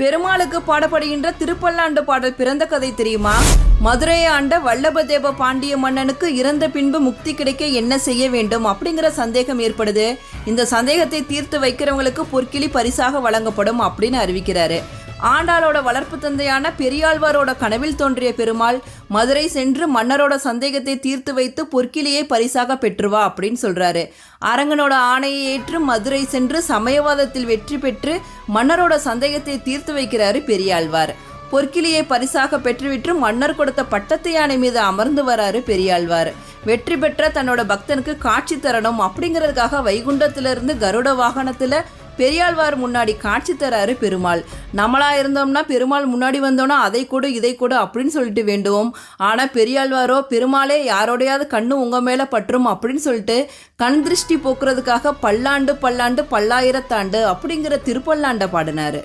பெருமாளுக்கு பாடப்படுகின்ற திருப்பல்லாண்டு பாடல் பிறந்த கதை தெரியுமா? மதுரையை ஆண்ட வல்லபதேவ பாண்டிய மன்னனுக்கு இறந்த பின்பு முக்தி கிடைக்க என்ன செய்ய வேண்டும் அப்படிங்கிற சந்தேகம் ஏற்படுது. இந்த சந்தேகத்தை தீர்த்து வைக்கிறவங்களுக்கு பொற்கிளி பரிசாக வழங்கப்படும் அப்படின்னு அறிவிக்கிறாரு. ஆண்டாளோட வளர்ப்பு தந்தையான பெரியாழ்வாரோட கனவில் தோன்றிய பெருமாள் மதுரை சென்று மன்னரோட சந்தேகத்தை தீர்த்து வைத்து பொற்கிளியை பரிசாக பெற்றுவா அப்படின்னு சொல்றாரு. அரங்கனோட ஆணையை ஏற்று மதுரை சென்று சமயவாதத்தில் வெற்றி பெற்று மன்னரோட சந்தேகத்தை தீர்த்து வைக்கிறாரு பெரியாழ்வார். பொற்கிளியை பரிசாக பெற்றுவிட்டு மன்னர் கொடுத்த பட்டத்து யானை மீது அமர்ந்து வராரு பெரியாழ்வார். வெற்றி பெற்ற தன்னோட பக்தனுக்கு காட்சி தரணும் அப்படிங்கிறதுக்காக வைகுண்டத்திலிருந்து கருட வாகனத்தில் பெரியாழ்வார் முன்னாடி காட்சி தராரு பெருமாள். நம்மளா இருந்தோம்னா பெருமாள் முன்னாடி வந்தோன்னா அதை கொடு இதை கொடு அப்படின்னு சொல்லிட்டு வேண்டுவோம். ஆனால் பெரியாழ்வாரோ பெருமாளே யாரோடையாவது கண்ணு உங்கள் மேலே பற்றும் அப்படின்னு சொல்லிட்டு கண் திருஷ்டி போக்குறதுக்காக பல்லாண்டு பல்லாண்டு பல்லாயிரத்தாண்டு அப்படிங்கிற திருப்பல்லாண்டை பாடினாரு.